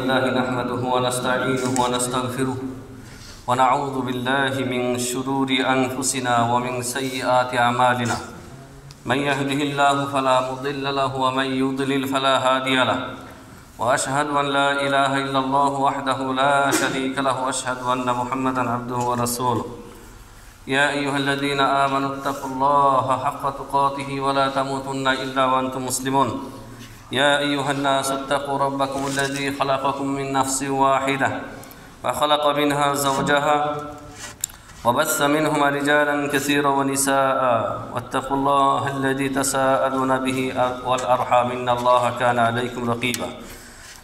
لله نحمده ونستعينه ونستغفره ونعوذ بالله من شرور أنفسنا ومن سيئات أعمالنا من يهده الله فلا مضل له ومن يضلل فلا هادي له وأشهد أن لا إله إلا الله وحده لا شريك له وأشهد أن محمدا عبده ورسوله يا أيها الذين آمنوا اتقوا الله حق تقاته ولا تموتن إلا وأنتم مسلمون يا أيها الناس اتقوا ربكم الذي خلقكم من نفس واحدة وخلق منها زوجها وبث منهما رجالا كثيرا ونساء واتقوا الله الذي تساءلون به والأرحام إن الله كان عليكم رقيبا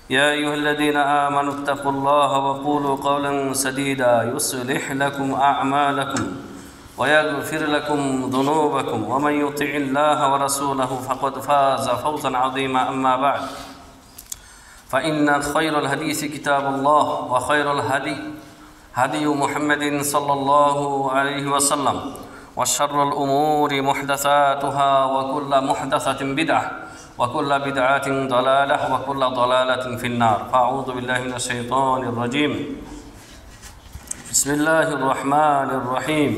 يا أيها الذين آمنوا اتقوا الله وقولوا قولا سديدا يصلح لكم أعمالكم ويغفر لكم ذنوبكم ومن يطع الله ورسوله فقد فاز فوزا عظيما أما بعد فإن خير الحديث كتاب الله وخير الهدي هدي محمد صلى الله عليه وسلم وشر الأمور محدثاتها وكل محدثة بدعة وكل بدعة ضلالة وكل ضلالة في النار فأعوذ بالله من الشيطان الرجيم بسم الله الرحمن الرحيم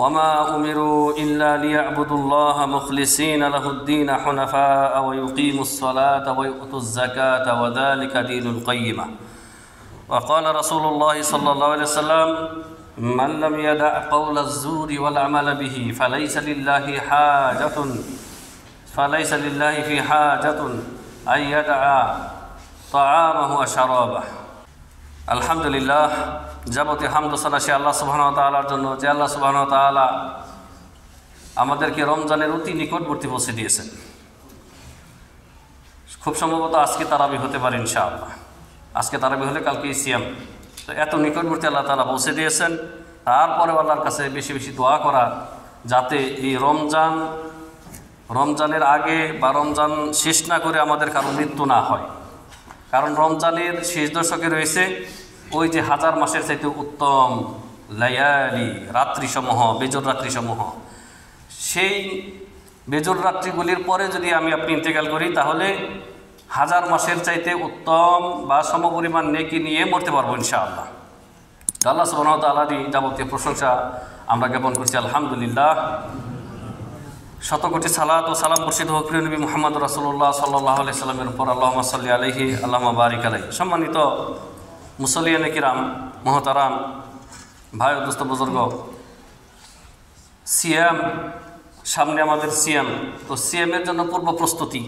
وما أمروا إلا ليعبدوا الله مخلصين له الدين حنفاء ويقيموا الصلاة ويؤتوا الزكاة وذلك دين القيمة وقال رسول الله صلى الله عليه وسلم من لم يدع قول الزور والعمل به فليس لله في حاجة أن يدع طعامه وشرابه আলহামদুলিল্লাহ যাবতীয় হামদ সানা সে আল্লাহ সুবহানাহু ওয়া তাআলার জন্য যে আল্লাহ সুবহানাহু ওয়া তাআলা আমাদেরকে রমজানের অতি নিকটবর্তী পৌঁছে দিয়েছেন। খুব সম্ভবত আজকে তারাবি হতে পারে ইনশাআল্লাহ। আজকে তারাবি হলে কালকে সিয়াম, তো এত নিকটবর্তী আল্লাহ তাআলা পৌঁছে দিয়েছেন। তারপরে আল্লাহর কাছে বেশি বেশি দোয়া করা যাতে এই রমজানের আগে বা রমজান শেষ না করে আমাদের কারো মৃত্যু না হয়। কারণ রমজানের শেষ দশকে রয়েছে ওই যে হাজার মাসের চাইতে উত্তম লায়ালি রাত্রিসমূহ, বেজর রাত্রিসমূহ। সেই বেজর রাত্রিগুলির পরে যদি আপনি ইন্তেকাল করি তাহলে হাজার মাসের চাইতে উত্তম বা সমপরিমাণ নেকি নিয়ে মরতে পারবো ইনশাআল্লাহ। আল্লাহ সুবহানাহু ওয়া তাআলারই যাবতীয় প্রশংসা আমরা জ্ঞাপন করছি আলহামদুলিল্লাহ। শতকোটি সালাত ও সালাম বর্ষিত হোক প্রিয় নবী মুহাম্মদ রাসূলুল্লাহ সাল্লাল্লাহু আলাইহি সাল্লামের উপর, আল্লাহুম্মা সাল্লি আলাইহি আল্লাহুম্মা বারিক আলাইহি। সম্মানিত মুসল্লিয়ানে কিরাম, মুহতারাম ভাই ও দোস্ত বুজুর্গ, সিয়াম সামনে আমাদের সিয়াম, তো সিয়ামের জন্য পূর্ব প্রস্তুতি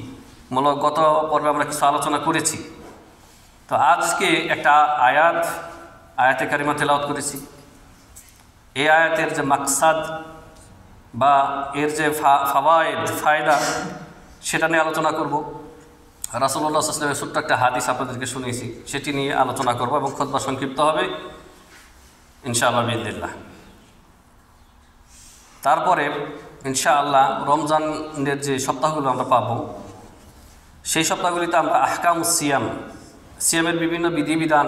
মূলক গত পর্বে আমরা কিছু আলোচনা করেছি। তো আজকে একটা আয়াতে কারিমা তেলাওয়াত করেছি। এই আয়াতের যে মাকসাদ বা এর যে ফায়দা সেটা নিয়ে আলোচনা করব। রাসূলুল্লাহ সাল্লাল্লাহু আলাইহি ওয়াসাল্লামের ছোট্ট একটা হাদিস আপনাদেরকে শুনিয়েছি, সেটি নিয়ে আলোচনা করব এবং খুতবা সংক্ষিপ্ত হবে ইনশাআল্লাহ বিইذনিল্লাহ। তারপরে ইনশাআল্লাহ রমজানের যে সপ্তাহগুলো আমরা পাব সেই সপ্তাহগুলিতে আমরা আহকামুস সিয়ামের বিভিন্ন বিধিবিধান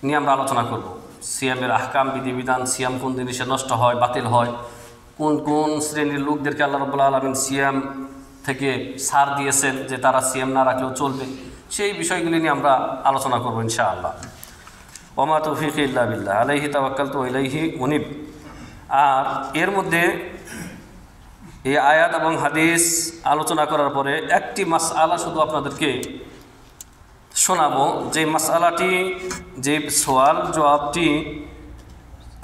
নিয়ে আমরা আলোচনা করব। সিয়ামের আহকাম, বিধিবিধান, সিয়াম কোন জিনিসে নষ্ট হয়, বাতিল হয়, কোন কোন শ্রেণীর লোকদেরকে আল্লাহ রাব্বুল আলামিন সিয়াম থেকে ছাড় দিয়েছেন যে তারা সিয়াম না রাখলেও চলবে, সেই বিষয়গুলি নিয়ে আমরা আলোচনা করব ইনশাআল্লাহ। ওয়া মা তাওফীকি ইল্লা বিল্লাহ আলাইহি তাওয়াক্কালতু ওয়া ইলাইহি উনীব। আর এর মধ্যে এই আয়াত এবং হাদিস আলোচনা করার পরে একটি মাসআলা শুধু আপনাদেরকে শোনাবো, যে মাসআলাটি, যে সওয়াল জবাবটি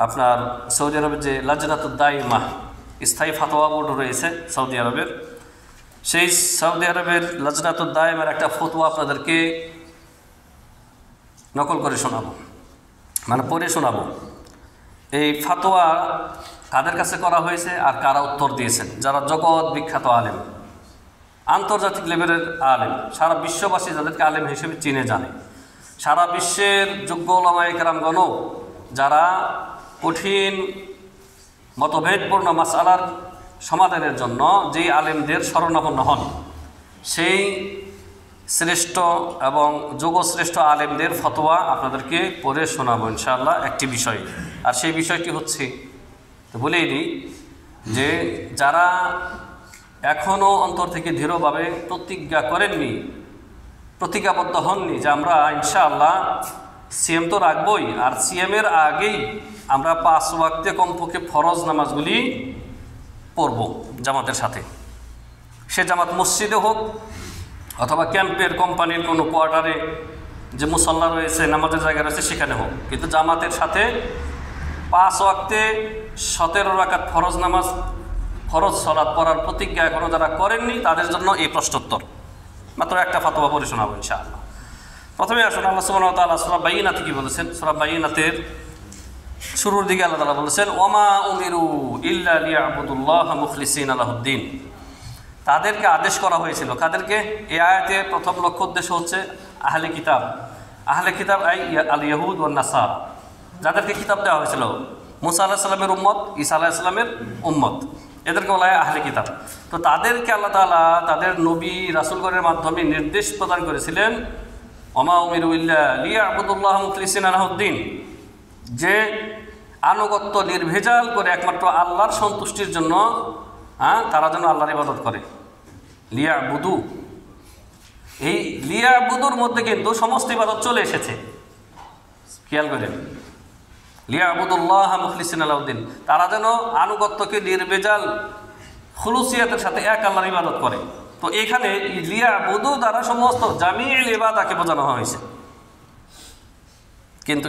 আপনার সৌদি আরবের যে লাজনাতুদ দাইমা স্থায়ী ফাতোয়া বোর্ড রয়েছে সৌদি আরবের, সেই সৌদি আরবের লাজনাতুদ দাইমার একটা ফতোয়া আপনাদেরকে নকল করে শোনাবো, মানে পড়ে শোনাবো। এই ফাতোয়া কাদের কাছে করা হয়েছে আর কারা উত্তর দিয়েছেন? যারা জগৎ বিখ্যাত আলেম, আন্তর্জাতিক লেভেলের আলেম, সারা বিশ্ববাসী যাদেরকে আলেম হিসেবে চিনে জানে, সারা বিশ্বের যোগ্য উলামায়ে কেরামগণও যারা কঠিন মতভেদপূর্ণ মাসআলার সমাধানের জন্য যেই আলেমদের শরণাপন্ন হন, সেই শ্রেষ্ঠ এবং যোগশ্রেষ্ঠ আলেমদের ফতোয়া আপনাদেরকে পড়ে শোনাবো ইনশাআল্লাহ একটি বিষয়। আর সেই বিষয়টি হচ্ছে, তো বলেই দিই যে যারা এখনও অন্তর থেকে দৃঢ়ভাবে প্রতিজ্ঞা করেননি প্রতিজ্ঞাবদ্ধ হননি যে আমরা ইনশাআল্লাহ সিএম তো রাখবই, আর সিএমের আগেই আমরা 5 ওয়াক্তে কমপক্ষে ফরজ নামাজগুলি পড়ব জামাতের সাথে। সে জামাত মসজিদে হোক অথবা ক্যাম্পের কোম্পানির কোনো কোয়ার্টারে যে মুসল্লা রয়েছে, নামাজের জায়গা রয়েছে, সেখানে হোক, কিন্তু জামাতের সাথে 5 ওয়াক্তে 17 রাকাত ফরজ নামাজ, ফরজ সালাত পড়ার প্রতিজ্ঞা এখনও যারা করেননি তাদের জন্য এই প্রশ্নোত্তর। মাত্র একটা ফাতোয়া পড়ে শোনাবো ইনশাআল্লাহ। প্রথমে আসুন আল্লাহ সুবহানাহু ওয়া তাআলা সূরা বাইয়িনাতে কি বলেছেন। সূরা বাইয়িনাতের শুরুর দিকে আল্লাহ তাআলা বলেছেন, ওমা উমিরু ইল্লা লিয়াবুদুল্লাহ মুখলিসিনা লাহুদ্দিন। তাদেরকে আদেশ করা হয়েছিল, কাদেরকে? এই আয়াতে প্রথম লক্ষ্য উদ্দেশ্য হচ্ছে আহলে কিতাব। আহলে কিতাব আল ইয়াহুদ ওয়ান নাসারা, যাদেরকে কিতাব দেওয়া হয়েছিল, মুসা আলাইহিস সালামের উম্মত, ঈসা আলাইহিস সালামের উম্মত, এদেরকে বলা হয় আহলে কিতাব। তো তাদেরকে আল্লাহ তাআলা তাদের নবী রাসূলগণের মাধ্যমে নির্দেশ প্রদান করেছিলেন, ওমা উমিরু ইল্লা লিয়াবুদুল্লাহ মুখলিসিনা লাহুদ্দিন, যে আনুগত্য নির্ভেজাল করে একমাত্র আল্লাহর সন্তুষ্টির জন্য তারা যেন আল্লাহর ইবাদত করে। লিয়াবুদু, এই লিয়াবুদুর মধ্যে কিন্তু সমস্ত ইবাদত চলে এসেছে, খেয়াল করেন। লিয়াবুদুল্লাহ মুখলিসিনা লাহুদ্দিন, তারা যেন আনুগত্যকে নির্ভেজাল খুলুসিয়াতের সাথে এক আল্লাহর ইবাদত করে। তো এখানে লিয়াবুদু দ্বারা সমস্ত জামিউল ইবাদাকে বোঝানো হয়েছে। কিন্তু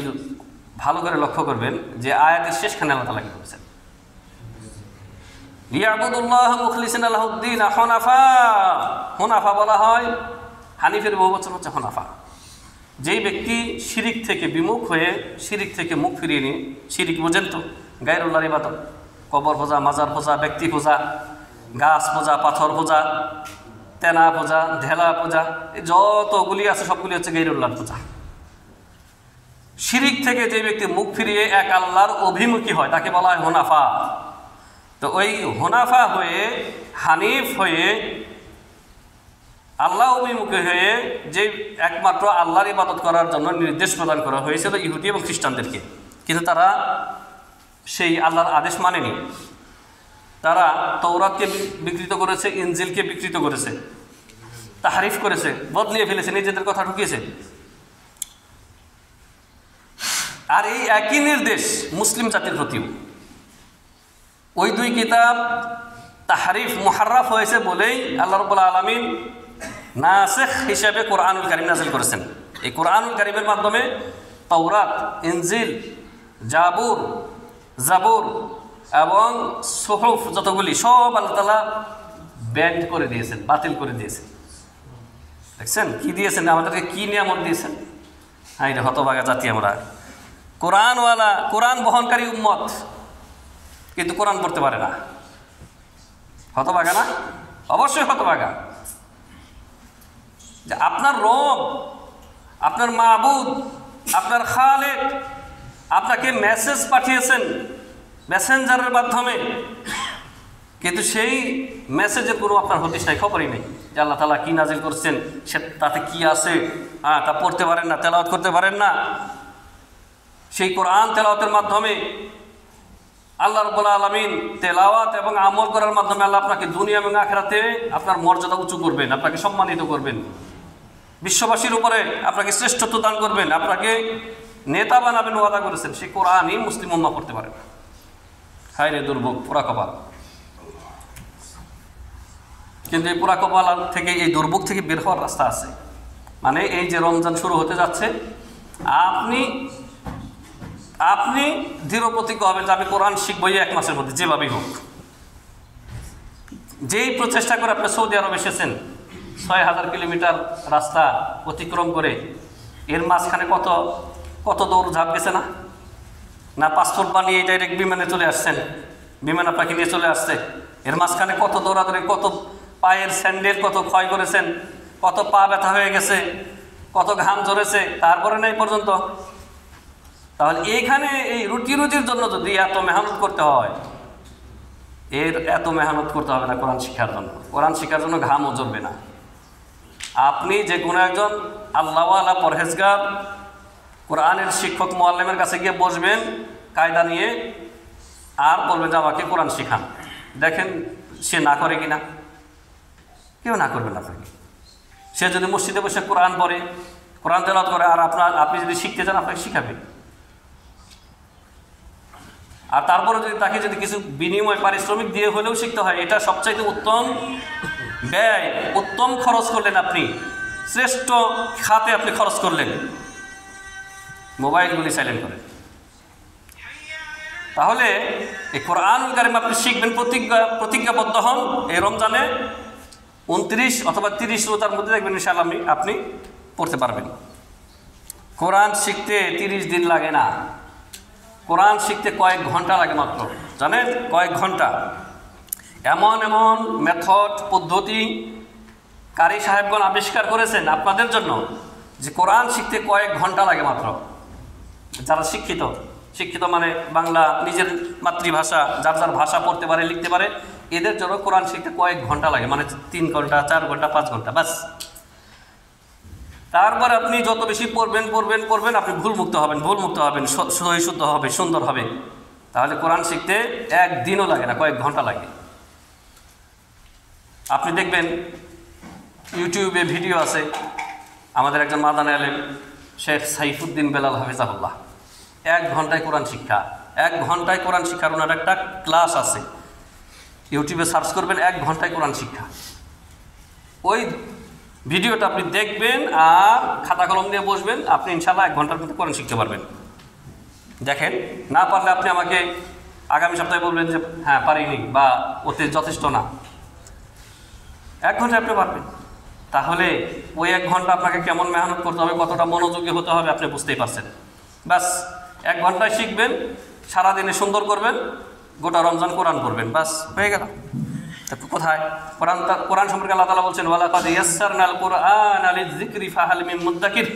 ভালো করে লক্ষ্য করবেন যে আয়াতের শেষখানে আল্লাহ তাআলা কি বলেছেন, লিয়াবুদুল্লাহ মুখলিসিনা লাহুদ্দিন হুনাফা। হুনাফা বলা হয়, হানিফের বহুবচন হচ্ছে হুনাফা। যেই ব্যক্তি শিরিক থেকে বিমুখ হয়ে, শিরিক থেকে মুখ ফিরিয়ে নিয়ে, শিরিক বোঝেন তো, গায়রুল্লাহর ইবাদত, কবর পূজা, মাজার পূজা, ব্যক্তি পূজা, গাছ পূজা, পাথর পূজা, তেনা পূজা, ঢেলা পূজা, যতগুলি আছে সবগুলি হচ্ছে গায়রুল্লাহর পূজা। শিরিক থেকে যে ব্যক্তি মুখ ফিরিয়ে এক আল্লাহর অভিমুখী হয় তাকে বলা হয় হুনাফা। তো ওই হুনাফা হয়ে, হানিফ হয়ে, আল্লাহ অভিমুখী হয়ে যে একমাত্র আল্লাহর ইবাদত করার জন্য নির্দেশ প্রদান করা হয়েছিল ইহুদি এবং খ্রিস্টানদেরকে, কিন্তু তারা সেই আল্লাহর আদেশ মানেনি। তারা তৌরাতকে বিকৃত করেছে, ইনজিলকে বিকৃত করেছে, তাহরিফ করেছে, বদলিয়ে ফেলেছে, নিজেদের কথা ঢুকিয়েছে। আর এই একই নির্দেশ মুসলিম জাতির প্রতিও। ওই দুই কিতাব তাহরিফ মুহাররাফ হয়েছে বলেই আল্লাহ রাব্বুল আলামিন নাসিখ হিসেবে কোরআনুল কারীম নাযিল করেছেন। এই কোরআনুল কারীমের মাধ্যমে তাওরাত, ইনজিল, জাবুর এবং সুহুফ যতগুলি সব আল্লাহ তাআলা ব্যান্ড করে দিয়েছেন, বাতিল করে দিয়েছেন। দেখছেন কি দিয়েছেন, আমাদেরকে কি নিয়ামত দিয়েছেন। হ্যাঁ, এটা হতভাগা জাতি আমরা, কোরআনওয়ালা, কোরআন বহনকারী উম্মত, কিন্তু কোরআন পড়তে পারে না। হতভাগা না? অবশ্যই হতভাগা। যে আপনার রব, আপনার মাবুদ, আপনার খালেক আপনাকে মেসেজ পাঠিয়েছেন মেসেঞ্জারের মাধ্যমে, কিন্তু সেই মেসেজের কোনো আপনার হদিস নাই, খবরই নেই যে আল্লাহ তাআলা কি নাজিল করছেন, সে তাতে কি আছে, তা পড়তে পারেন না, তেলাওয়াত করতে পারেন না। সেই কোরআন তেলাওয়াতের মাধ্যমে আল্লাহ রাব্বুল আলামিন তেলাওয়াত এবং আমল করার মাধ্যমে আল্লাহ আপনাকে দুনিয়া এবং আখিরাতে আপনার মর্যাদা উঁচু করবেন, আপনাকে সম্মানিত করবেন, বিশ্ববাসীর উপরে আপনাকে শ্রেষ্ঠত্ব দান করবেন, আপনাকে নেতা বানাবেন ওয়াদা করেছেন। সেই কোরআনই মুসলিম উম্মাহ পড়তে পারে না। হায় রে দুর্ভোগ, পোড়া কপাল। কিন্তু এই পোড়া কপাল থেকে, এই দুর্ভোগ থেকে বের হওয়ার রাস্তা আছে। মানে এই যে রমজান শুরু হতে যাচ্ছে, আপনি দৃঢ় প্রতিজ্ঞ হবেন যে আমি কোরআন শিখবই 1 মাসের মধ্যে, যেভাবেই হোক। যেই প্রচেষ্টা করে আপনি সৌদি আরব এসেছেন, 6000 কিলোমিটার রাস্তা অতিক্রম করে, এর মাঝখানে কত দৌড় ঝাঁপ গেছে না? পাসপোর্ট বানিয়ে ডাইরেক্ট বিমানে চলে আসছেন, বিমান আপনাকে নিয়ে চলে আসছে। এর মাঝখানে কত দৌড়াদৌড়ি, কত পায়ের স্যান্ডেল কত ক্ষয় করেছেন, কত পা ব্যথা হয়ে গেছে, কত ঘাম ঝরেছে, তারপরে না এই পর্যন্ত। তাহলে এইখানে এই রুজির জন্য যদি এত মেহনত করতে হয়, এত মেহনত করতে হবে না কোরআন শিক্ষার জন্য। কোরআন শিক্ষার জন্য ঘামও ঝরবে না। আপনি যে কোনো একজন আল্লাহওয়ালা পরহেজগার কোরআনের শিক্ষক মুআল্লিমের কাছে গিয়ে বসবেন কায়দা নিয়ে, আর বলবেন যে আমাকে কোরআন শিখান। দেখেন সে না করে কিনা। কেউ না করবেন আপনাকে। সে যদি মসজিদে বসে কোরআন পড়ে, কোরআন তেলাওয়াত করে, আর আপনি যদি শিখতে চান আপনাকে শিখাবে। আর তারপরে যদি তাকে যদি কিছু বিনিময় পারিশ্রমিক দিয়ে হলেও শিখতে হয়, এটা সবচাইতে উত্তম ব্যয়, উত্তম খরচ করলেন আপনি, শ্রেষ্ঠ খাতে আপনি খরচ করলেন। মোবাইলগুলি সাইলেন্ট করেন। তাহলে এই কোরআনুল কারীম আপনি শিখবেন, প্রতিজ্ঞাবদ্ধ হন এই রমজানে 29 অথবা 30 রোজার মধ্যে দেখবেন ইনশাআল্লাহ আপনি পড়তে পারবেন। কোরআন শিখতে 30 দিন লাগে না, কোরআন শিখতে কয়েক ঘন্টা লাগে মাত্র, জানেন? কয়েক ঘন্টা। এমন এমন মেথড পদ্ধতি কারি সাহেবগণ আবিষ্কার করেছেন আপনাদের জন্য যে কোরআন শিখতে কয়েক ঘন্টা লাগে মাত্র। যারা শিক্ষিত মানে বাংলা নিজের মাতৃভাষা, যার যার ভাষা পড়তে পারে, লিখতে পারে, এদের জন্য কোরআন শিখতে কয়েক ঘন্টা লাগে, মানে 3 ঘন্টা 4 ঘন্টা 5 ঘন্টা বাস। তারপর আপনি যত বেশি পড়বেন আপনি ভুলমুক্ত হবেন, সহি শুদ্ধ হবে, সুন্দর হবে। তাহলে কোরআন শিখতে একদিনও লাগে না, কয়েক ঘন্টা লাগে। আপনি দেখবেন ইউটিউবে ভিডিও আছে, আমাদের একজন মাদানী আলেম শেখ সাইফুদ্দিন বেলাল হাফিজাহুল্লাহ, 1 ঘন্টায় কোরআন শিক্ষা, 1 ঘন্টায় কোরআন শিক্ষার ওনার একটা ক্লাস আছে, ইউটিউবে সার্চ করবেন 1 ঘন্টায় কোরআন শিক্ষা। ওই ভিডিওটা আপনি দেখবেন আর খাতা কলম নিয়ে বসবেন, আপনি ইনশাআল্লাহ 1 ঘন্টার মধ্যে কোরআন শিখতে পারবেন। দেখেন, না পারলে আপনি আমাকে আগামী সপ্তাহে বলবেন যে হ্যাঁ পারিনি বা ওতে যথেষ্ট না। 1 ঘন্টায় আপনি পারবেন। তাহলে ওই 1 ঘন্টা আপনাকে কেমন মেহনত করতে হবে, কতটা মনোযোগী হতে হবে আপনি বুঝতেই পারছেন। ব্যাস 1 ঘন্টায় শিখবেন, সারাদিনে সুন্দর করবেন, গোটা রমজান কোরআন পড়বেন, বাস হয়ে গেল। কোথায় কোরআন সম্পর্কে আল্লাহ তাআলা বলছেন, ওয়ালাকাদ ইয়াসসারনাল কুরআনা লিযিকরি ফাহাল মিন মুদ্দাকির।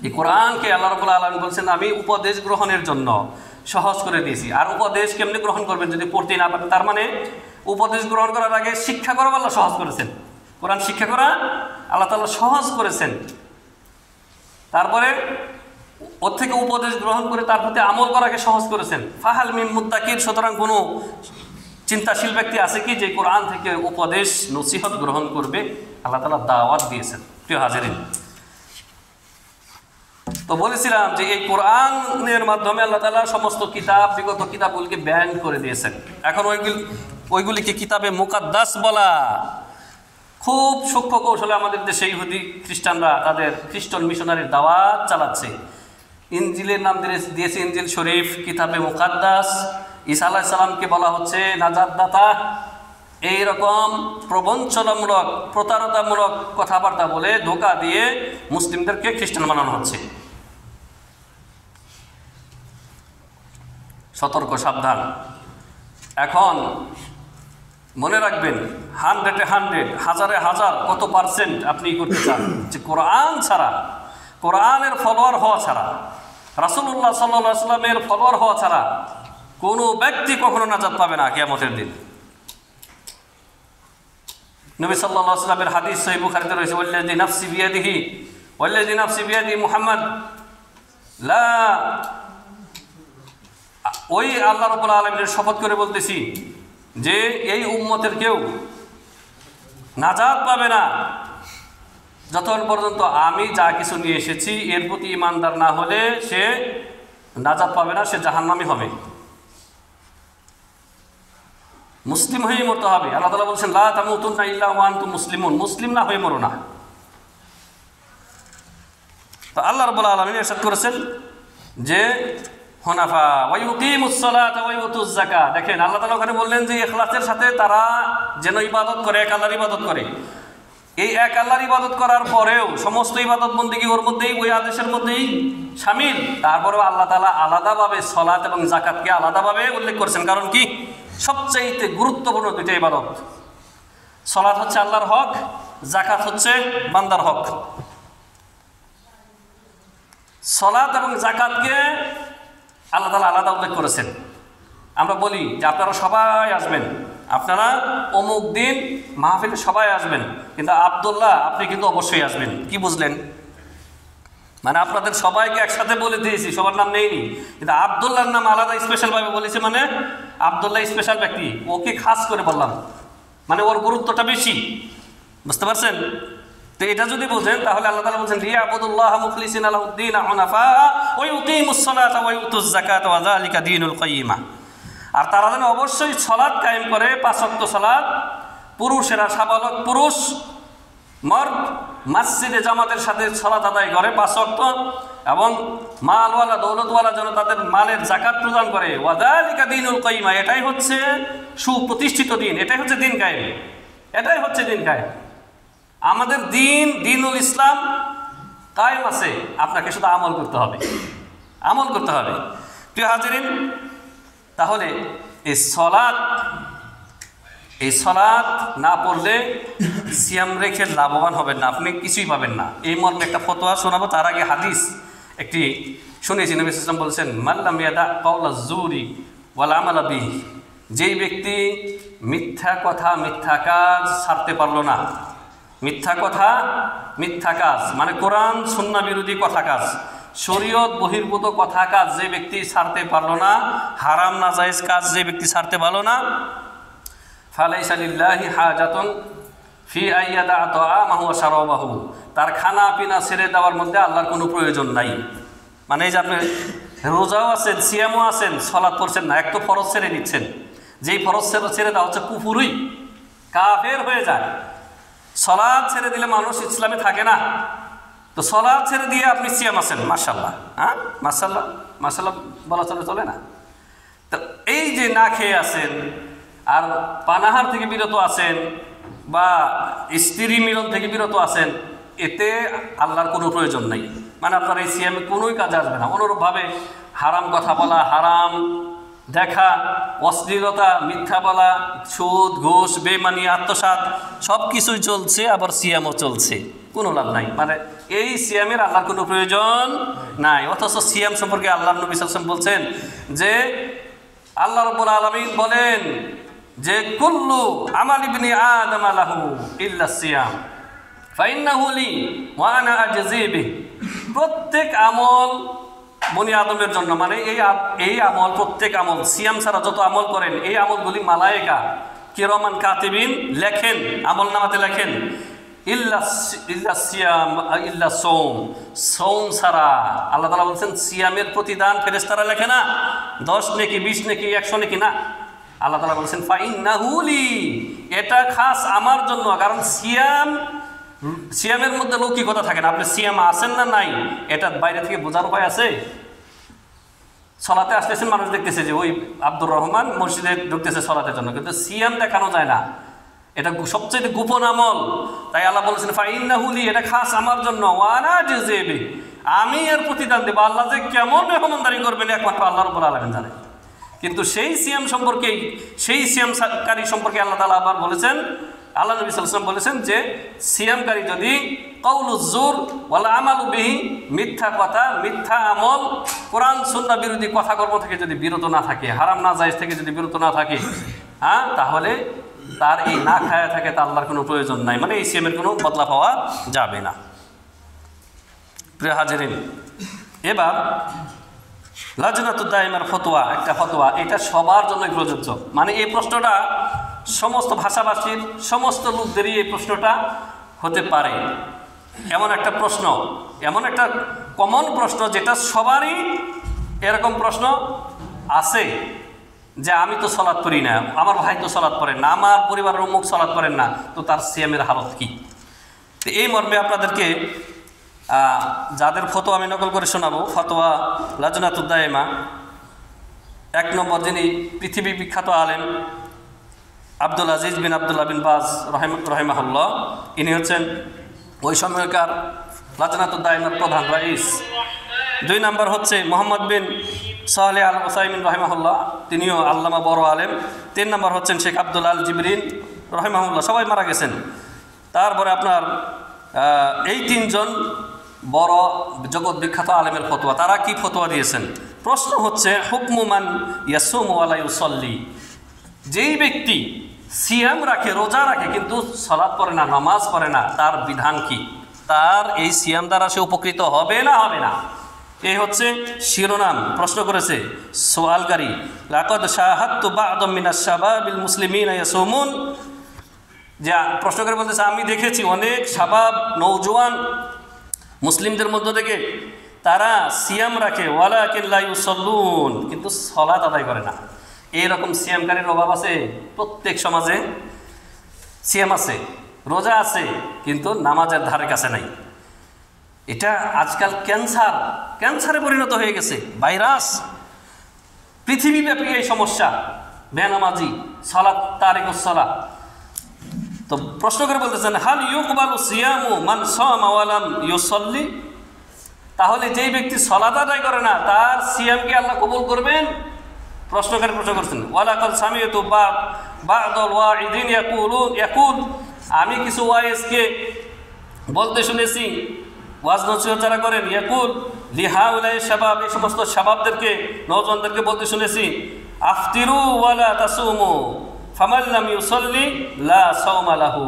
এই কোরআনকে আল্লাহ রাব্বুল আলামিন বলছেন আমি উপদেশ গ্রহণের জন্য সহজ করে দিয়েছি। আর উপদেশ কেমনে গ্রহণ করবেন যদি পড়তে না পারেন? তার মানে উপদেশ গ্রহণ করার আগে শিক্ষা করা আল্লাহ সহজ করেছেন, কোরআন শিক্ষা করা আল্লাহ তাআলা সহজ করেছেন। তারপরে ওর থেকে উপদেশ গ্রহণ করে তার প্রতি আমল করাকে সহজ করেছেন। ফাহাল মিন মুদ্দাকির, সুতরাং কোনো চিন্তাশীল ব্যক্তি আছে কি যে কোরআন থেকে উপদেশ নসিহত গ্রহণ করবে? আল্লাহ তাআলা দাওয়াত দিয়েছেন। প্রিয় হাজিরিন, তো বলেছিলাম যে এই কোরআনের মাধ্যমে আল্লাহ তাআলা সমস্ত বিগত কিতাবগুলিকে ব্যান করে দিয়েছেন। এখন ওইগুলিকে কিতাবে মুকাদ্দাস বলা খুব সূক্ষ্ম কৌশলে আমাদের দেশে ইহুদি খ্রিস্টানরা তাদের খ্রিস্টান মিশনারির দাওয়াত চালাচ্ছে। ইনজিলের নাম দিয়েছে ইনজিল শরীফ, কিতাবে মুকাদ্দাস। ঈসা আলাইহিস সালামকে বলা হচ্ছে নাজাতদাতা। এইরকম প্রবঞ্চনামূলক, প্রতারণামূলক কথাবার্তা বলে ধোঁকা দিয়ে মুসলিমদেরকে খ্রিস্টান বানানো হচ্ছে। সতর্ক, সাবধান। এখন মনে রাখবেন, 100-এ 100, 1000-এ 1000, কত পার্সেন্ট আপনি করতে চান যে কোরআন ছাড়া, কোরআনের ফলোয়ার হওয়া ছাড়া, রাসূলুল্লাহ সাল্লাল্লাহু আলাইহি ওয়াসাল্লামের ফলোয়ার হওয়া ছাড়া কোনো ব্যক্তি কখনো নাজাত পাবে না কিয়ামতের দিন। নবী সাল্লাল্লাহু আলাইহি ওয়াসাল্লামের হাদিস সহিহ বুখারীতে রয়েছে, ওয়াল্লাযী নাফসি বিয়াদিহি মুহাম্মদ লা, ওই আল্লাহ রাব্বুল আলামিনের শপথ করে বলতেছি যে এই উম্মতের কেউ নাজাত পাবে না যতক্ষণ পর্যন্ত আমি যা কিছু নিয়ে এসেছি এর প্রতি ঈমানদার না হলে সে নাজাত পাবে না, সে জাহান্নামী হবে। মুসলিম হয়ে মরতে হবে। আল্লাহ তাআলা বলছেন লা তামুতুন্না ইল্লা ওয়া আনতুম মুসলিমুন, মুসলিম না হয়ে মরো না। তো আল্লাহ রাব্বুল আলামিন ইরশাদ করেছেন যে হুনাফা ওয়া ইউকিমুস সালাতা ওয়া ইউতুজ যাকাত। দেখেন আল্লাহ তাআলা ওখানে বললেন যে ইখলাসের সাথে তারা যেন ইবাদত করে, এক আল্লাহর ইবাদত করে। এই এক আল্লাহর ইবাদত করার পরেও সমস্ত ইবাদত বন্দেগী ওর মধ্যেই, ওই আদেশের মধ্যেই শামিল। তারপরেও আল্লাহ তাআলা আলাদাভাবে সালাত এবং যাকাতকে আলাদাভাবে উল্লেখ করেছেন। কারণ কি? সবচাইতে গুরুত্বপূর্ণ দুইটা ইবাদত। সালাত হচ্ছে আল্লাহর হক, যাকাত হচ্ছে বান্দার হক। সালাত এবং যাকাতকে আল্লাহ তাআলা আলাদা উল্লেখ করেছেন। আমরা বলি যে আপনারা সবাই আসবেন, আপনারা অমুক দিন মাহফিলে সবাই আসবেন, কিন্তু আব্দুল্লাহ আপনি কিন্তু অবশ্যই আসবেন। কি বুঝলেন? মানে আপনাদের সবাইকে একসাথে বলে দিয়েছি, সবার নাম নেইনি, কিন্তু আব্দুল্লাহর নাম আলাদা স্পেশালভাবে বলেছি। মানে আব্দুল্লাহ স্পেশাল ব্যক্তি, ওকে খাস করে বললাম, মানে ওর গুরুত্বটা বেশি। বুঝতে পারছেন? তো এটা যদি বোঝেন তাহলে আল্লাহ তাআলা বলেন লিয়াবুদুল্লাহ মুখলিসিনা লাহুদ্দিন হুনাফা ওয়া ইউকিমুস সালাতা ওয়া ইউতুজ যাকাতা ওয়া যালিকা দীনুল কাইয়্যিমা। আর তারা যেন অবশ্যই সালাত কায়েম করে, 5 ওয়াক্ত সালাত, পুরুষেরা সাবালক পুরুষ মর্দ মসজিদে জামাতের সাথে সালাত আদায় করে 5 ওয়াক্ত, এবং মালওয়ালা দৌলতওয়ালা যেন তাদের মালের যাকাত প্রদান করে। ওয়া যালিকা দীনুল কাইয়্যিমা, এটাই হচ্ছে সুপ্রতিষ্ঠিত দিন, এটাই হচ্ছে দিন কায়েম, এটাই হচ্ছে দিন কায়েম। আমাদের দিন দিনুল ইসলাম কায়েম আছে, আপনাকে শুধু আমল করতে হবে, আমল করতে হবে। প্রিয় হাজিরিন, তাহলে এই সলাৎ না পড়লে সিয়াম রেখে লাভবান হবেন না, আপনি কিছুই পাবেন না। এই মর্মে একটা ফতোয়া শোনাবো, তার আগে হাদিস একটি শুনেছি। নবী সাল্লাল্লাহু আলাইহি ওয়াসাল্লাম বলেছেন, মাল্লাম ইয়াদা কাওলা যুরি ওয়াল আমালা বিহি, যেই ব্যক্তি মিথ্যা কথা মিথ্যা কাজ ছাড়তে পারলো না, মিথ্যা কথা মিথ্যা কাজ মানে কোরআন সুন্নাহ বিরোধী কথা কাজ, শরীয়ত বহির্ভূত কথা কাজ যে ব্যক্তি ছাড়তে পারলো না, হারাম নাজায়েজ কাজ যে ব্যক্তি ছাড়তে পারলো না, ফালাইসা লিল্লাহি হাজাতুন ফি আইয়াদা তাআমাহু ওয়া শারাবাহু, তার খানা পিনা ছেড়ে দেওয়ার মধ্যে আল্লাহর কোনো প্রয়োজন নাই। মানে এই যে আপনি রোজাও আছেন, সিয়ামও আছেন, সালাত পড়ছেন না, এক তো ফরজ ছেড়ে দিচ্ছেন, যেই ফরজ ছেড়ে দেওয়া হচ্ছে কুফুরই, কাফের হয়ে যায়। সালাত ছেড়ে দিলে মানুষ ইসলামে থাকে না, তো সালাত ছেড়ে দিয়ে আপনি সিয়াম আছেন, মাশাআল্লাহ, হ্যাঁ মাশাআল্লাহ, মাশাআল্লাহ বলা চলে না? তো এই যে না খেয়ে আছেন আর পানাহার থেকে বিরত আছেন বা স্ত্রী মিলন থেকে বিরত আছেন, এতে আল্লাহর কোনো প্রয়োজন নাই, মানে আপনার এই সিয়ামে কোনোই কাজে আসবে না। অনুরূপভাবে হারাম কথা বলা, হারাম দেখা, অশ্লীলতা, মিথ্যা বলা, সুদ ঘুষ বেঈমানি আত্মসাৎ সব কিছুই চলছে, আবার সিয়ামও চলছে, কোনো লাভ নাই। মানে এই সিয়ামের আল্লাহর কোনো প্রয়োজন নাই। অথচ সিয়াম সম্পর্কে আল্লাহ নবী সাল্লাল্লাহু আলাইহি ওয়াসাল্লাম বলছেন যে আল্লাহ রাব্বুল আলামিন বলেন যে কুল্লু আমাল ইবনি আদম লাহু ইল্লা সিয়াম ফাইন্নাহু লি ওয়া আনা আজজি বিহি, প্রত্যেক আমল বনি আদমের জন্য, মানে এই আমল, প্রত্যেক আমল, সিয়াম ছাড়া যত আমল করেন এই আমলগুলি মালায়েকা কিরামান কাতিবিন লেখেন, আমল নামাতে লেখেন, ইল্লা সিয়াম ইল্লা সওম, সওম ছাড়া। আল্লাহ তাআলা বলছেন সিয়ামের প্রতিদান ফেরেশতারা লেখে না, 10 নেকি 20 নেকি 100 নেকি না, আল্লাহ তাআলা বলছেন ফাইন্নাহু লি, এটা খাস আমার জন্য। কারণ সিয়ামের মধ্যে লৌকিকতা থাকে না, আপনি সিয়াম আছেন না নাই এটা বাইরে থেকে বোঝার উপায় আছে? সলাতে আসতেছেন, মানুষ দেখতেছে যে ওই আব্দুর রহমান মসজিদে ঢুকতেছে সলাতের জন্য, কিন্তু সিয়াম দেখানো যায় না, এটা সবচেয়ে গোপন আমল। তাই আল্লাহ বলেছেন ফাইন্নাহু লি, এটা খাস আমার জন্য, ওয়া আনা আজজি বিহি, আমি এর প্রতিদান দেব। আল্লাহ যে কেমন মেহমানদারি করবেন একমাত্র আল্লাহ রাব্বুল আলামিন জানেন। কিন্তু সেই সিয়াম সম্পর্কে, সেই সিয়ামকারী সম্পর্কে আল্লাহ তাআলা আবার বলেছেন, আল্লাহ নবী সাল্লাল্লাহু আলাইহি ওয়াসাল্লাম বলেছেন যে সিয়ামকারী যদি কাউলুজ জুর ওয়াল আমালু বিহি, মিথ্যা কথা মিথ্যা আমল কোরআন সুন্নাহ বিরোধী কথাকর্ম থেকে যদি বিরত না থাকে, হারাম নাজায়েজ থেকে যদি বিরত না থাকে, হ্যাঁ, তাহলে তার এই না খায়া থাকে তা আল্লাহর কোনো প্রয়োজন নাই, মানে এই সিয়ামের কোনো বদলা পাওয়া যাবে না। প্রিয় হাজিরিন, এবার লাজনাতুদ দায়মার ফতোয়া, একটা ফতোয়া, এটা সবার জন্যই প্রযোজ্য। মানে এই প্রশ্নটা সমস্ত ভাষাভাষীর সমস্ত লোকদেরই এই প্রশ্নটা হতে পারে, এমন একটা প্রশ্ন, এমন একটা কমন প্রশ্ন যেটা সবারই এরকম প্রশ্ন আছে যে আমি তো সালাত পড়ি না, আমার ভাই তো সালাত পড়েন না, আমার পরিবারের অমুক সালাত পড়েন না, তো তার সিয়ামের হালত কি? তো এই মর্মে আপনাদেরকে যাদের ফতোয়া আমি নকল করে শোনাবো, ফতোয়া লাজনাতুদ দায়মা, 1 নম্বর যিনি পৃথিবী বিখ্যাত আলেম আব্দুল আজিজ বিন আব্দুল্লাহ বিন বাজ রহিমাহুল্লাহ, ইনি হচ্ছেন ওই সময়কার লাজনাতুদ দায়মার প্রধান রাইস। 2 নম্বর হচ্ছে মোহাম্মদ বিন সালেহ আল উসাইমিন রহিমাহুল্লাহ, তিনিও আল্লামা বড় আলেম। 3 নম্বর হচ্ছেন শেখ আব্দুল আল জিবরিন রহিমাহুল্লাহ, সবাই মারা গেছেন। তারপরে আপনার এই 3 জন বড় জগৎ বিখ্যাত আলেমের ফতোয়া, তারা কি ফতোয়া দিয়েছেন? প্রশ্ন হচ্ছে হুকমু মান ইয়াসুমু ওয়া লা ইউসাল্লি, যেই ব্যক্তি সিয়াম রাখে, রোজা রাখে, কিন্তু সালাত পড়ে না, নামাজ পড়ে না, তার বিধান কি? তার এই সিয়াম দ্বারা সে উপকৃত হবে না হবে না? এই হচ্ছে শিরোনাম। প্রশ্ন করেছে সোয়ালকারী, লাকাদ শাহাদতু বা'দা মিনাশ শাবাবিল মুসলিমিনা ইয়াসুমুন যে প্রশ্ন করে বলতেছে, আমি দেখেছি অনেক শাবাব নওজোয়ান মুসলিমদের মধ্য থেকে তারা সিয়াম রাখে ওয়ালাকিন লা ইউসাল্লুন, কিন্তু সালাত আদায় করে না। এইরকম সিয়ামকারীর অভাব আছে প্রত্যেক সমাজে। সিয়াম আছে, রোজা আছে, কিন্তু নামাজের ধারে কাছে নাই। এটা আজকাল ক্যান্সারে পরিণত হয়ে গেছে, ভাইরাস। পৃথিবীব্যাপী এই সমস্যা, বেনামাজি, সালাত তারিকুস সালাত। তো প্রশ্ন করে বলতেছেন, হাল ইউকবালু সিয়ামু মান সামা ওয়া লাম ইউসাল্লি, তাহলে যেই ব্যক্তি সালাত আদায় করে না তার সিয়ামকে আল্লাহ কবুল করবেন? প্রশ্নকারী প্রশ্ন করছেন। ওয়ালাকাদ সামিআতু বা'দাল ওয়াইদিন ইয়াকুল, আমি কিছু ওয়াইজকে বলতে শুনেছি, ওয়াজ নসিহত যারা করেন, ইয়াকুল লিহাউলাই শাবাব, এই সমস্ত শাবাবদেরকে, নওজওয়ানদেরকে বলতে শুনেছি, আফতিরু ওয়ালা তাসুমু ফামান লাম ইউসাল্লি লা সাওমা লাহু।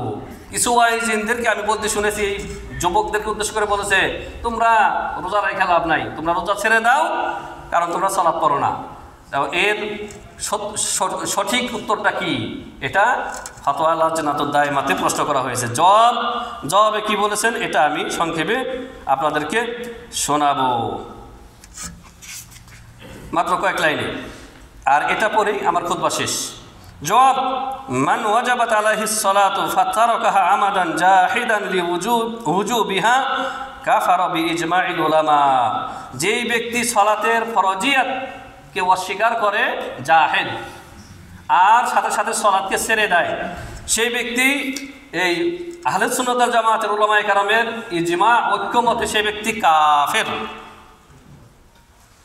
কিছু ওয়াইজিনদেরকে আমি বলতে শুনেছি, এই যুবকদেরকে উদ্দেশ্য করে বলেছে, তোমরা রোজা রেখে লাভ নাই, তোমরা রোজা ছেড়ে দাও, কারণ তোমরা সালাত পড়ো না। এর সঠিক উত্তরটা কি? এটা ফাতোয়া লাজনাতুদ দায়মাতে প্রশ্ন করা হয়েছে। জবাবে কি বলেছেন এটা আমি সংক্ষেপে আপনাদেরকে শোনাবো, মাত্র কয়েক লাইনে, আর এটা পরেই আমার খুতবা শেষ। জবাব, মান ওয়াজাবাত আলাইহিস সালাতু ফাতারাকাহা আমাদান জাহিদান লিউজুবিহা কাফারা বিইজমাইল উলামা। যেই ব্যক্তি সালাতের ফরজিয়াতকে অস্বীকার করে, জাহেদ, আর সাথে সাথে সালাতকে ছেড়ে দেয়, সেই ব্যক্তি এই আহলে সুন্নাত ওয়াল জামাতের উলামায়ে কেরামের ইজমা ঐক্যমতে সেই ব্যক্তি কাফের।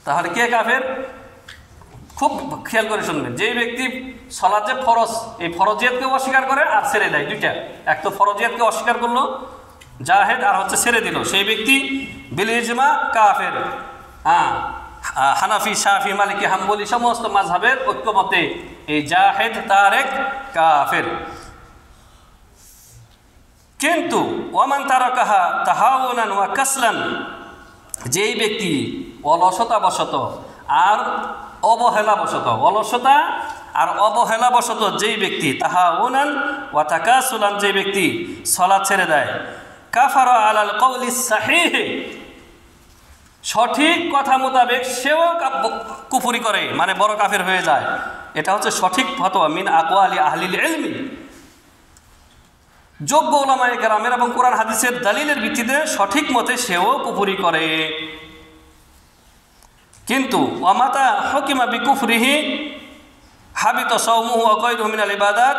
তাহলে কে কাফের? খুব খেয়াল করে শুনবেন। যেই ব্যক্তি সালাত যে ফরজ, এই ফরজিয়াতকে অস্বীকার করে আর ছেড়ে দেয়, দুইটা, এক তো ফরজিয়াতকে অস্বীকার করলো জাহেদ, আর হচ্ছে ছেড়ে দিল, সেই ব্যক্তি বিল ইজমা কাফের। হানাফি, শাফি, মালিকি, হাম্বলি সমস্ত মাযহাবের ঐক্যমতে এই জাহেদ তারেক কাফের। কিন্তু ওয়ামান তারাকাহা তাহাউনান ওয়া কাসলান, যেই ব্যক্তি অলসতাবশত আর অবহেলাবশত, অলসতা আর অবহেলাবশত যেই ব্যক্তি, তাহাউনান ওয়া তাকাসুলান, যেই ব্যক্তি সালাত ছেড়ে দেয়, কাফারা আলাল কওলিস সাহিহ, সঠিক কথা মোতাবেক সেও কুফরি করে, মানে বড় কাফের হয়ে যায়। এটা হচ্ছে সঠিক ফতোয়া মিন আকওয়ালি আহলিল ইলমি, যোগ্য উলামায়ে কেরামের এবং কোরআন হাদিসের দলিলের ভিত্তিতে সঠিক মতে সেও কুফরি করে। কিন্তু ওয়ামাতা হুকিমা বিকুফরিহি হাবিতা সাওমুহু ওয়া গায়রুহু মিনাল ইবাদাত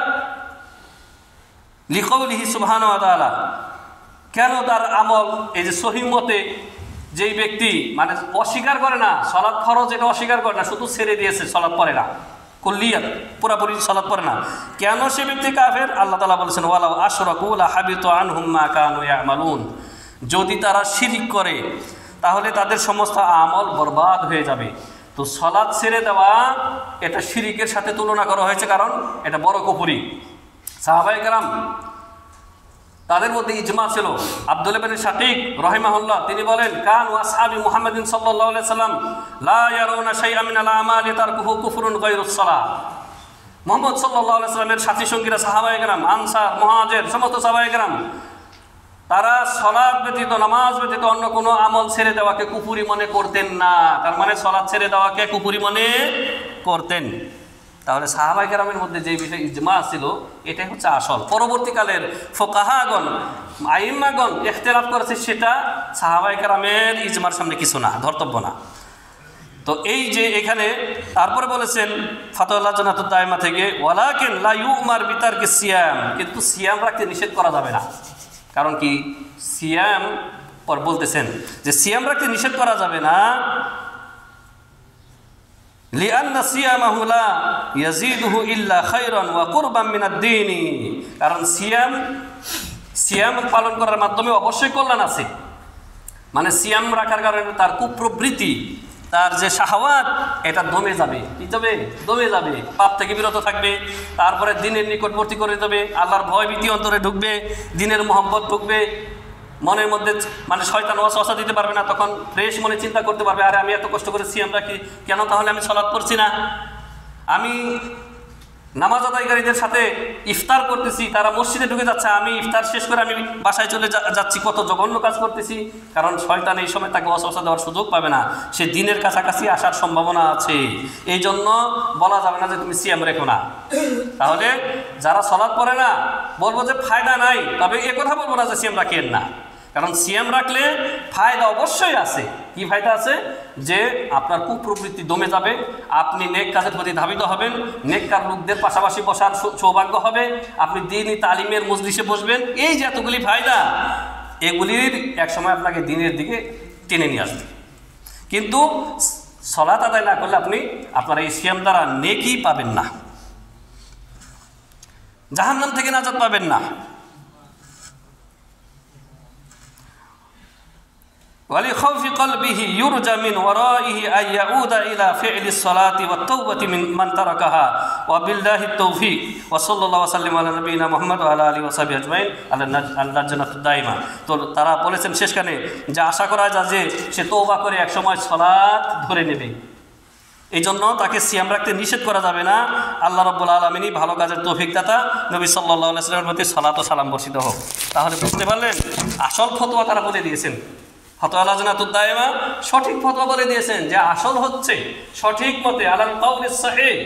লিকাউলিহি সুবহানাহু ওয়া তাআলা, কেন তার আমল, এই যে সহিহ মতে যেই ব্যক্তি মানে অস্বীকার করে না, সালাত ফরজ এটা অস্বীকার করে না, শুধু ছেড়ে দিয়েছে, সালাত পড়ে না, কুল্লিয়াত পুরাপুরি সালাত পড়ে না, কেন সে ব্যক্তি কাফের? আল্লাহ তাআলা বলেছেন, ওয়ালাউ আশরাকু লা হাবিতা আনহুম মা কানু ইয়ামালুন, যদি তারা শিরিক করে তাহলে তাদের সমস্ত আমল বরবাদ হয়ে যাবে। তো সালাত ছেড়ে দেওয়া এটা শিরিকের সাথে তুলনা করা হয়েছে, কারণ এটা বড় কুফরি। সাহাবায়ে কেরাম তাদের মধ্যে ইজমা ছিল। আব্দুল্লাহ ইবনে শাকিক রাহিমাহুল্লাহ তিনি বলেন, কানু আসহাবি মুহাম্মাদিন সাল্লাল্লাহু আলাইহি সাল্লাম লা ইয়ারাউনা শাইআন মিনাল আমালি তারকুহু কুফরুন গায়রুস সালাহ। মুহাম্মদ সাল্লাল্লাহু আলাইহি সাল্লামের সাথী সঙ্গীরা সাহাবায়ে কেরাম, আনসার, মুহাজির, সমস্ত সাহাবায়ে কেরাম, তারা সালাত ব্যতীত, নামাজ ব্যতীত অন্য কোনো আমল ছেড়ে দেওয়াকে কুফরি মনে করতেন না। তার মানে সালাত ছেড়ে দেওয়াকে কুফরি মনে করতেন। তাহলে সাহাবায়ে কেরামের মধ্যে যে বিষয় ইজমা ছিল এটাই হচ্ছে আসল। পরবর্তীকালের ফোকাহাগণ, আইম্মাগণ ইখতিলাফ করেছে, সেটা সাহাবায়ে কেরামের ইজমার সামনে কিছু না, ধর্তব্য না। তো এই যে এখানে তারপরে বলেছেন ফাতোয়া লাজনাতুদ দায়মা থেকে, ওয়ালাকিন লা ইউমার বিতারকি সিয়াম, কিন্তু সিয়াম রাখতে নিষেধ করা যাবে না। কারণ কি? সিয়াম পর বলতেছেন যে সিয়াম রাখতে নিষেধ করা যাবে না, লিআন্না সিয়ামাহু লা ইয়াজিদুহু ইল্লা খায়রান ওয়া কুরবান মিনাদ-দীন, কারণ সিয়াম পালন করার মাধ্যমে অবশ্যই কল্যাণ আছে। মানে সিয়াম রাখার কারণে তার কুপ্রবৃত্তি, তার যে শাহওয়াত এটা দমে যাবে। কি যাবে? দমে যাবে, পাপ থেকে বিরত থাকবে, তারপরে দিনের নিকটবর্তী করে দেবে, আল্লাহর ভয় ভীতি অন্তরে ঢুকবে, দিনের মহব্বত ঢুকবে মনের মধ্যে, মানে শয়তান ওয়াসওয়াসা দিতে পারবে না। তখন ফ্রেশ মনে চিন্তা করতে পারবে, আরে আমি এত কষ্ট করে সিয়াম রাখি, কেন তাহলে আমি সালাত পড়ছি না? আমি নামাজ আদায়কারীদের সাথে ইফতার করতেছি, তারা মসজিদে ঢুকে যাচ্ছে, আমি ইফতার শেষ করে আমি বাসায় চলে যাচ্ছি, কত জঘন্য কাজ করতেছি। কারণ শয়তান এই সময় তাকে ওয়াসওয়াসা দেওয়ার সুযোগ পাবে না, সে দিনের কাছাকাছি আসার সম্ভাবনা আছে। এই জন্য বলা যাবে না যে তুমি সিয়াম রেখো না। তাহলে যারা সালাত পড়ে না বলবো যে ফায়দা নাই, তবে এ কথা বলবো না যে সিয়াম রাখেন না, কারণ সিয়াম রাখলে ফায়দা অবশ্যই আছে। কি ফায়দা আছে? যে আপনার কুপ্রবৃত্তি দমে যাবে, আপনি নেক কাজের প্রতি ধাবিত হবেন, নেককার লোকদের পাশাপাশি বসার সৌভাগ্য হবে, আপনি দ্বীনি তালিমের মজলিসে বসবেন। এই যে এতগুলি ফায়দা, এগুলির একসময় আপনাকে দিনের দিকে টেনে নিয়ে আসবে। কিন্তু সালাত আদায় না করলে আপনি আপনার এই সিয়াম দ্বারা নেকি পাবেন না, জাহান্নাম থেকে নাজাত পাবেন না। ولخوف قلبه يرجى من ورائه أن يعود إلى فعل الصلاة والتوبة من تركها وبالله التوفيق وصلى الله وسلم على نبينا محمد وعلى آله وصحبه أجمعين على الجنة الدائمة। তো তারা বলেছেন শেষখানে যে আশা করা যায় যে সে তওবা করে এক সময় সালাত ধরে নেবে, এই জন্য তাকে সিয়াম রাখতে নিষেধ করা যাবে না। আল্লাহ রাব্বুল আলামিনই ভালো কাজের তৌফিক দাতা, নবী সাল্লাল্লাহু আলাইহি ওয়াসাল্লামের প্রতি সালাত ও সালাম বর্ষিত হোক। তাহলে বুঝতে পারলেন আসল ফতোয়া তারা বলে দিয়েছেন, ফতোয়া লাজনাতুদ দায়মা সঠিক ফতোয়া বলে দিয়েছেন যে আসল হচ্ছে সঠিক মতে আলাল কাউলিস সহিহ,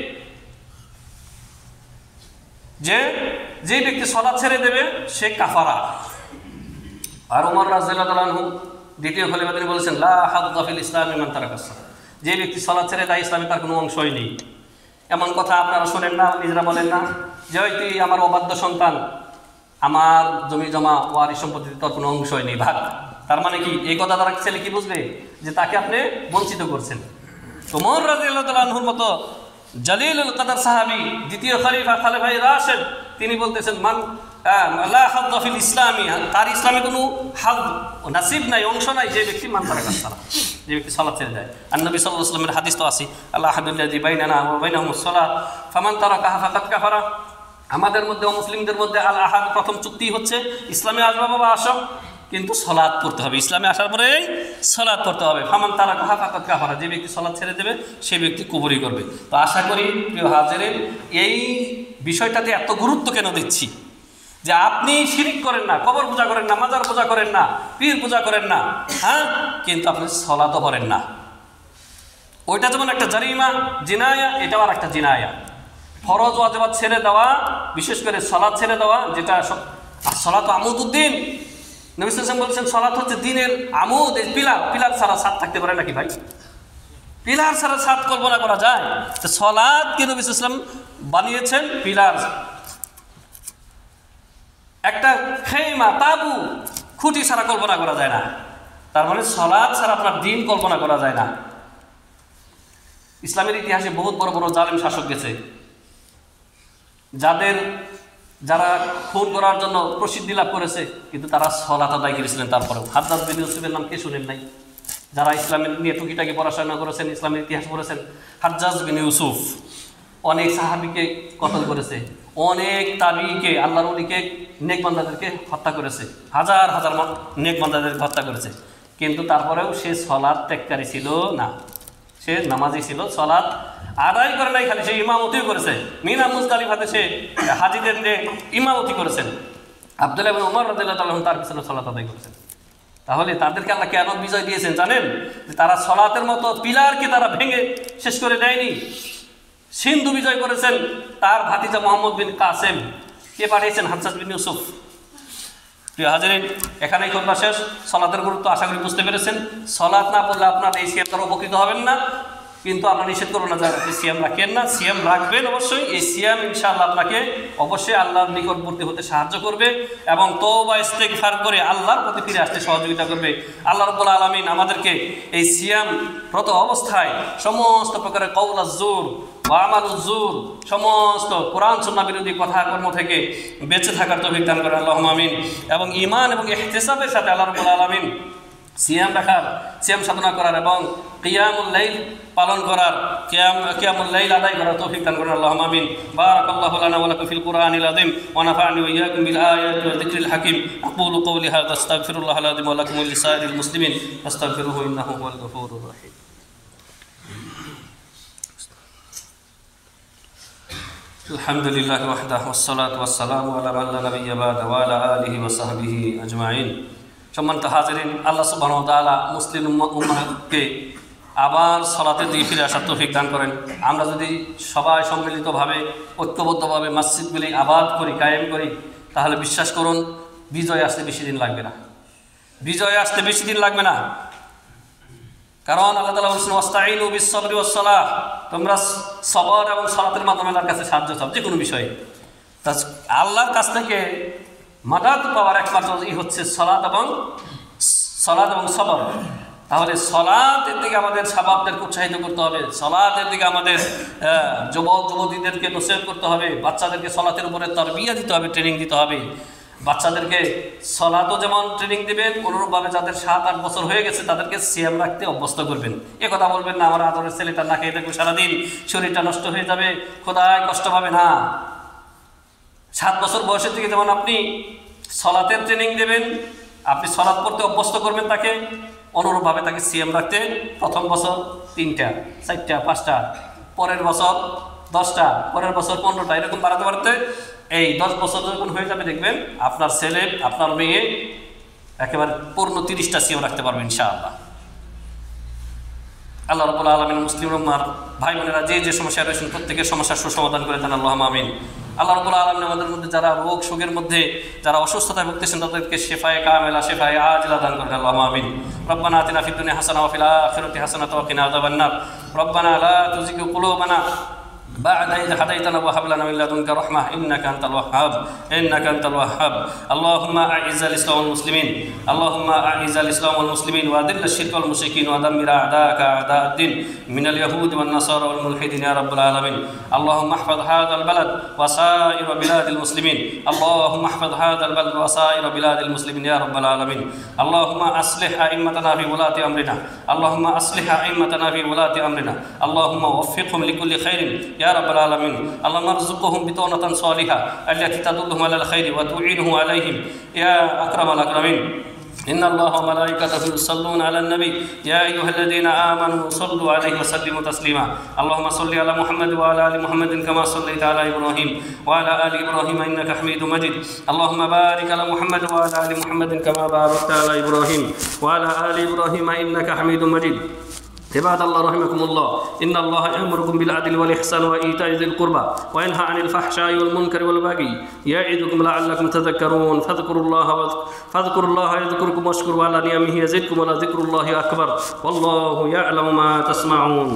যে ব্যক্তি সালাত ছেড়ে দেবে সে কাফারা। আর ওমর রাদিয়াল্লাহু আনহু দ্বিতীয় খলিফা তিনি বলেছেন লা হাদ্দা ফিল ইসলামি মান তারাকাস সালাত, যে ব্যক্তি সালাত ছেড়ে দেয় ইসলামে তার কোনো অংশই নেই। এমন কথা আপনারা শোনেন না, নিজেরা বলেন না যে হয়তো আমার অবাধ্য সন্তান, আমার জমি জমা ওয়ারিশ সম্পত্তিতে তার কোনো অংশই নেই, ভাগ। তার মানে কি এই কথা দ্বারা ছেলে কি বুঝবে? যে তাকে আপনি বঞ্চিত করছেন। ওমর রাদিয়াল্লাহু তাআলা আনহুর মতো জলিলুল কদর সাহাবী, দ্বিতীয় খলিফায়ে রাশিদ, তিনি বলতেছেন মান লা হাদ্দা ফিল ইসলামি, তার ইসলামে কোনো হাদ নাসিব নাই, অংশ নাই, যে ব্যক্তি মান তারাকাস সালাত, যে ব্যক্তি সালাত ছেড়ে দেয়। আর নবী সাল্লাল্লাহু আলাইহি ওয়াসাল্লামের হাদিস তো আছে আল্লাহ হাদুল্লাযী বাইনানা ওয়া বাইনাহুমুস সালাত ফামান তারাকাহা ফাকাদ কাফারা। আমাদের মধ্যে ও মুসলিমদের মধ্যে আল আহাদ প্রথম চুক্তি হচ্ছে ইসলামে আসবা বাবা আসো, কিন্তু সালাত পড়তে হবে, ইসলামে আসার পরেই সালাত পড়তে হবে। ফামান তারাকাহা ফাকাদ কাফারা, যে ব্যক্তি সালাত ছেড়ে দেবে সেই ব্যক্তি কুফরি করবে। তো আশা করি প্রিয় হাজিরিন এই বিষয়টাতে এত গুরুত্ব কেন দিচ্ছি যে আপনি শিরিক করেন না, কবর পূজা করেন না, মাজার পূজা করেন না, পীর পূজা করেন না, হ্যাঁ, কিন্তু আপনি সালাতও পড়েন না। ওইটা যেমন একটা জারিমা জিনায়া, এটাও আর একটা জিনায়া। ফরজ ওয়াজিবাত ছেড়ে দেওয়া, বিশেষ করে সালাত ছেড়ে দেওয়া, যেটা সালাত আমুদউদ্দিন, নবী সাল্লাল্লাহু আলাইহি ওয়াসাল্লাম বলেছেন সালাত হচ্ছে দ্বীনের আমুদ, পিলার ছাড়া ছাদ থাকতে পারে নাকি ভাই? পিলার ছাড়া ছাদ কল্পনা করা যায়? তো সালাতকে নবী সাল্লাল্লাহু আলাইহি ওয়াসাল্লাম বানিয়েছেন পিলার, একটা খেমা তাবু খুঁটি ছাড়া কল্পনা করা যায় না। তার মানে সালাত ছাড়া আপনার দ্বীন কল্পনা করা যায় না। ইসলামের ইতিহাসে বহুত বড় বড় জালেম শাসক গেছে, যারা খুন করার জন্য প্রসিদ্ধি লাভ করেছে, কিন্তু তারা সালাত আদায় করেছিলেন। তারপরেও হাজ্জাজ বিন ইউসুফের নাম কে শুনেন নাই? যারা ইসলামের নিয়ে টুকিটাকি পড়াশোনা করেছেন, ইসলামের ইতিহাস পড়েছেন, হাজ্জাজ বিন ইউসুফ অনেক সাহাবীকে কতল করেছে, অনেক তাবিঈকে, আল্লাহর ওলিকে, নেক বান্দাদেরকে হত্যা করেছে, হাজার হাজার নেক বান্দাদেরকে হত্যা করেছে। কিন্তু তারপরেও সে সালাত ত্যাগকারী ছিল না, সে নামাজি ছিল, সালাত আদায় করে নাই, খালি সে ইমামতিও করেছে। মিনা মুজদালিফাতে সে হাজিদের যে ইমামতি করেছেন, আব্দুল্লাহ ইবনে ওমর রাদিয়াল্লাহু তাআলা তার পিছনে সালাত আদায় করেছেন। তাহলে তাদেরকে আল্লাহ কেন বিজয় দিয়েছেন জানেন? যে তারা সালাতের মতো পিলারকে তারা ভেঙে শেষ করে দেয়নি। সিন্ধু বিজয় করেছেন তার ভাতিজা মুহাম্মদ বিন কাসেম, কে পাঠিয়েছেন? হাজ্জাজ বিন ইউসুফ। প্রিয় হাজিরিন, এখানেই কথা শেষ। সালাতের গুরুত্ব আশা করি বুঝতে পেরেছেন। সালাত না পড়লে আপনার এই সিয়াম দ্বারা উপকৃত হবেন না, কিন্তু আমরা নিষেধ করবো না যে আপনি সিয়াম রাখেন না, সিয়াম রাখবেন অবশ্যই। এই সিয়াম ইনশাআল্লাহ আপনাকে অবশ্যই আল্লাহর নিকটবর্তী হতে সাহায্য করবে এবং তওবা ইস্তেগফার করে আল্লাহর প্রতি ফিরে আসতে সহযোগিতা করবে। আল্লাহ রাব্বুল আলামিন আমাদেরকে এই সিয়াম রত অবস্থায় সমস্ত প্রকারের কওলাজ জুর ওয়া আমালুজ জুর, সমস্ত কোরআন সুন্নাহ বিরোধী কথা কর্ম থেকে বেঁচে থাকার তৌফিক দান করেন, আল্লাহুম্মা আমিন। এবং ঈমান এবং ইহতিসাবের সাথে আল্লাহ রাব্বুল আলামিন সিয়াম রাখার, সিয়াম সাধনা করার এবং কিয়ামুল লাইল পালন করার, কিয়ামুল লাইল আদায় করার তৌফিক দান করেন, আল্লাহুম্মা আমিন। বারাকাল্লাহু লানা ওয়া লাকুম ফিল কুরআনিল আযীম ওয়া নাফা'নি ওয়া ইয়্যাকুম বিল আয়াতি ওয়া যিকরিল হাকীম। আকুলু কওলি হাযা আস্তাগফিরুল্লাহাল আযীম ওয়া লাকুম ওয়া লিসাইরিল মুসলিমিন ফাস্তাগফিরুহু ইন্নাহু হুয়াল গফুরুর রহিম। আলহামদুলিল্লাহি ওয়াহদাহু ওয়াসসালাতু ওয়াসসালামু আলা মান লা নাবিয়্যা বা'দা ওয়া আলা আলিহি ওয়া সাহবিহি আজমাইন। সম্মানিত হাজিরিন, আল্লাহ সুবহানাহু ওয়া তাআলা মুসলিম উম্মাহকে আবার সালাতের দিকে ফিরে আসার তৌফিক দান করেন। আমরা যদি সবাই সম্মিলিতভাবে ঐক্যবদ্ধভাবে মসজিদগুলি আবাদ করি, কায়েম করি, তাহলে বিশ্বাস করুন বিজয় আসতে বেশি দিন লাগবে না। বিজয় আসতে বেশি দিন লাগবে না। কারণ আল্লাহ তাআলা বলেছেন ওয়াস্তাঈনু বিস-সাবরি ওয়াস-সালাহ, তোমরা সবর এবং সালাতের মাধ্যমে আল্লাহর কাছে সাহায্য চাও যে কোনো বিষয়ে। তা আল্লাহর কাছ থেকে মাদাদ পাওয়ার একমাত্র হচ্ছে সালাত এবং সবর। তাহলে সালাতের দিকে আমাদের শাবাবদেরকে উৎসাহিত করতে হবে, সালাতের দিকে আমাদের যুবক যুবতীদেরকে নসিহত করতে হবে, বাচ্চাদেরকে সালাতের উপরে তারবিয়া দিতে হবে, ট্রেনিং দিতে হবে। বাচ্চাদেরকে সালাতও যেমন ট্রেনিং দিবেন, অনুরূপভাবে যাদের 7-8 বছর হয়ে গেছে তাদেরকে সিয়াম রাখতে অভ্যস্ত করবেন। এ কথা বলবেন না আমার আদরের ছেলেটা না খেয়ে থাকবে সারাদিন, শরীরটা নষ্ট হয়ে যাবে, খোদায় কষ্ট পাবে না। 7 বছর বয়সের থেকে যেমন আপনি সালাতের ট্রেনিং দেবেন, আপনি সালাত পড়তে অভ্যস্ত করবেন তাকে, অনুরূপভাবে তাকে সিয়াম রাখতে প্রথম বছর 3টা, 4টা, 5টা, পরের বছর 10টা, পরের বছর 15টা, এরকম বাড়াতে বাড়াতে এই 10 বছর যখন হয়ে যাবে দেখবেন আপনার ছেলে আপনার মেয়ে একেবারে পূর্ণ 30টা সিয়াম রাখতে পারবে ইনশাআল্লাহ। আল্লাহ রাব্বুল আলামিন মুসলিম উম্মার ভাই বোনেরা যে যে সমস্যা রয়েছেন প্রত্যেকের সমস্যার সুসমাধান করে দেন, আল্লাহুম্মা আমিন। আল্লাহ রাব্বুল আলামিন আমাদের মধ্যে যারা রোগ শোকের মধ্যে যারা অসুস্থতায় ভুগতেছেন তাদেরকে শিফায়ে কামেলা, শিফায়ে আজিলা দান করেন, আল্লাহুম্মা আমিন। রব্বানা আতিনা ফিদ দুনিয়া হাসানা ওয়া ফিল আখিরাতি হাসানাতাও ওয়া কিনা আযাবান নার। রব্বানা লা তুযিগ কুলুবানা بعد إذ هديتنا وهب لنا من لدنك رحمة إنك أنت الوهاب إنك أنت الوهاب. اللهم أعز الإسلام والمسلمين، اللهم أعز الإسلام والمسلمين وأذل الشرك والمشركين ودمر أعداءك أعداء الدين من اليهود والنصارى والملحدين يا رب العالمين. اللهم احفظ هذا البلد وسائر بلاد المسلمين، اللهم احفظ هذا البلد وسائر بلاد المسلمين يا رب العالمين. اللهم أصلح أئمتنا في ولاة أمرنا، اللهم أصلح أئمتنا في ولاة أمرنا، اللهم وفقهم لكل خير يا رب العالمين. اللهم ارزقهم بطانة صالحة التي تدلهم على الخير وتعينه عليهم يا أكرم الأكرمين. إن الله وملائكته يصلون على النبي يا أيها الذين آمنوا صلوا عليه وسلموا تسليما. اللهم صل على محمد وعلى آل محمد كما صليت على إبراهيم وعلى آل إبراهيم إنك حميد مجيد. اللهم بارك على محمد وعلى آل محمد كما باركت على إبراهيم وعلى آل إبراهيم إنك حميد مجيد. عباد الله رحمكم الله، إن الله يأمركم بالعدل والإحسان وإيتاء ذي القربى وينهى عن الفحشاء والمنكر والبغي يعظكم لعلكم تذكرون. فاذكروا الله يذكركم واشكروا على نعمه يزدكم ولذكر الله أكبر والله يعلم ما تصنعون.